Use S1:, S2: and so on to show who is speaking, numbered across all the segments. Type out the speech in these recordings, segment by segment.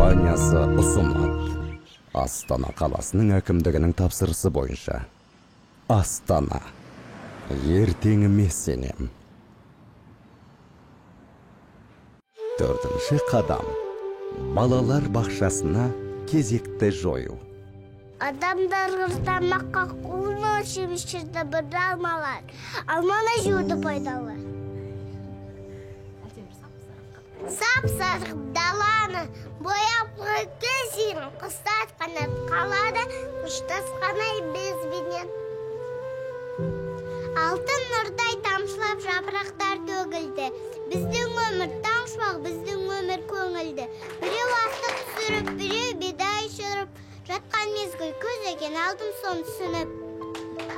S1: компаниясы ұсынады. Астана қаласының әкімдігінің тапсырысы бойынша. Астана. Ертеңіме сенем. 4-ші қадам. Балалар бақшасына кезекті жою.
S2: Адамдар тамаққа құлын шемішірді бірді алмалар. Алманы жуды пайдалы. Сап-сарық даланы бояп көзін құстат қанат қалады, ұштасқанай безбенен. Алтын нұрдай тамшылап жапырақтар төгілді. Біздің өмір таңшылақ, біздің өмір көңілді. Біреу астық түсіріп, біреу бидай шырып, жатқан мезгіл көз екен алдым сон түсініп.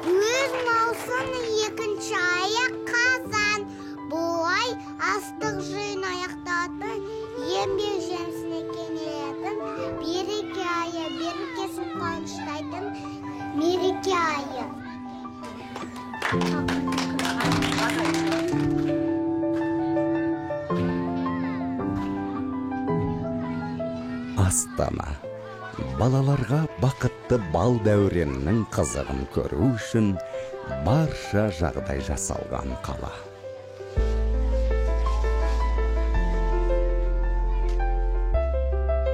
S2: Көз маусың екінші аяқ қазан, бұлай астық жиын аяқтатын, еңбек жемісіне кенелетін, береке айы, берекесін қуаныштайтын, мереке айы.
S1: Астана. Балаларға бақытты бал дәуреннің қызығын көру үшін барша жағдай жасалған қала.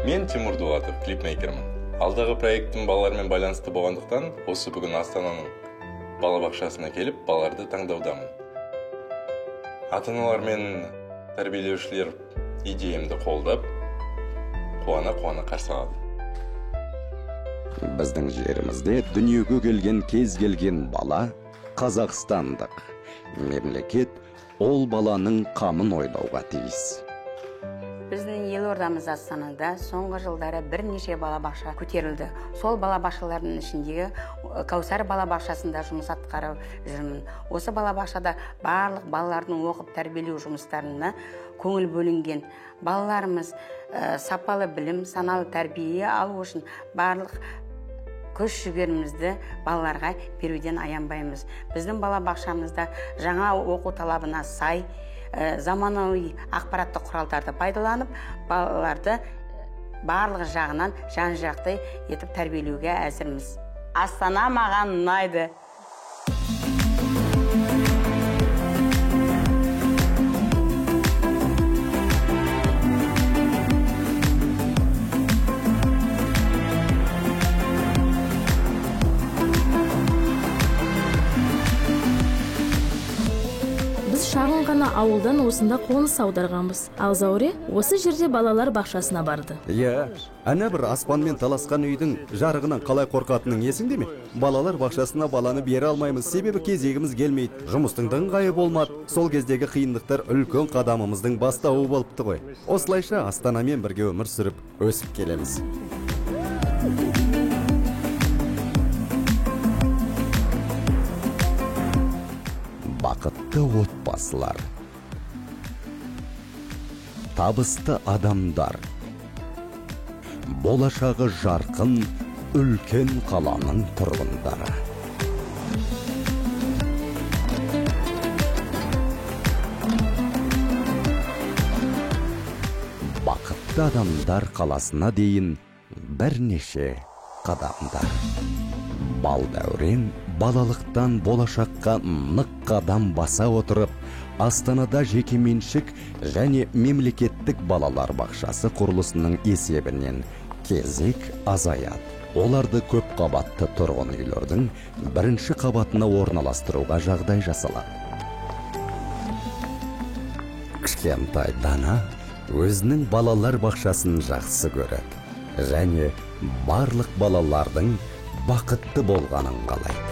S3: Мен Тимур Дулатов, клипмейкермін. Алдағы проекттің балалармен байланысты болғандықтан, осы бүгін Астананың балабақшасына келіп, балаларды таңдаудамын. Ата-аналар мен тәрбиелеушілер идеямды қолдап, қуана қарсы алады.
S1: Біздің жерімізде дүниеге келген кез келген бала қазақстандық. Мемлекет ол баланың қамын ойлауға тиіс.
S4: Біздің елордамыз Астанада соңғы жылдары бірнеше балабақша көтерілді. Сол балабақшалардың ішіндегі Каусар балабақшасында жұмыс атқарып жүрмін. Осы балабақшада барлық балалардың оқып тәрбиелеу жұмыстарына көңіл бөлінген. Балаларымыз сапалы білім, саналы тәрбие алу үшін барлық күш жігерімізді балаларға беруден аянбаймыз. Біздің балабақшамызда жаңа оқу талабына сай, заманауи ақпараттық құралдарды пайдаланып, балаларды барлық жағынан жан-жақты етіп тәрбиелеуге әзірміз. Астана маған ұнайды.
S5: Шағын ғана ауылдан осында қоныс аударғанбыз. Ал Зауре осы жерде балалар бақшасына барды.
S1: Әне бір аспанмен таласқан үйдің жарығынан қалай қорқатының есіңде ме? Балалар бақшасына баланы бере алмаймыз, себебі кезегіміз келмейді. Жұмыстың ыңғайы болмады. Сол кездегі қиындықтар үлкен қадамымыздың бастауы болыпты ғой. Осылайша Астанамен бірге өмір сүріп, өсіп келеміз. Бақытты отбасылар, табысты адамдар, болашағы жарқын үлкен қаланың тұрғындары. Бақытты адамдар қаласына дейін бірнеше қадамдар. Бал дәурен балалықтан болашаққа нық қадам баса отырып, Астанада жекеменшік және мемлекеттік балалар бақшасы құрылысының есебінен кезек азаяды. Оларды көп қабатты тұрғын үйлердің бірінші қабатына орналастыруға жағдай жасалады. Кішкентай Дана өзінің балалар бақшасын жақсы көреді және барлық балалардың бақытты болғанын қалайды.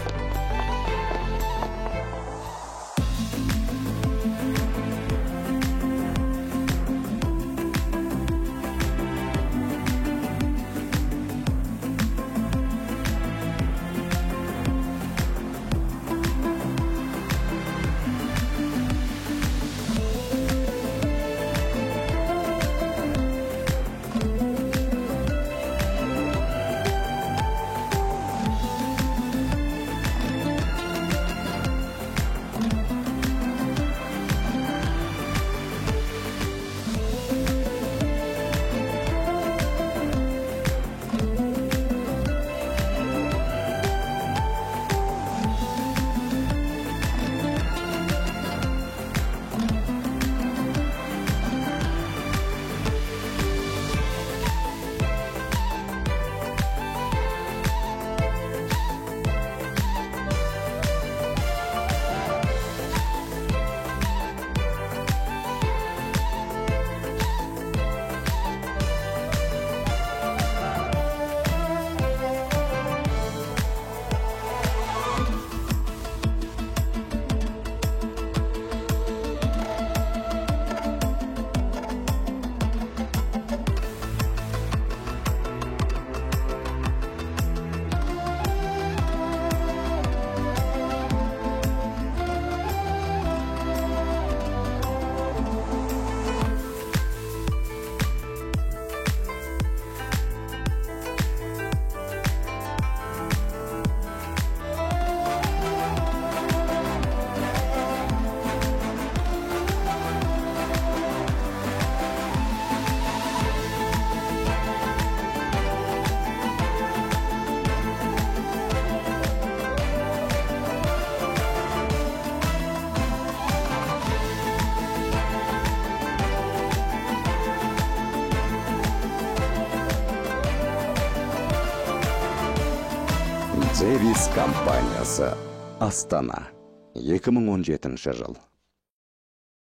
S1: Джевис компаниясы. Астана. 2017 жыл.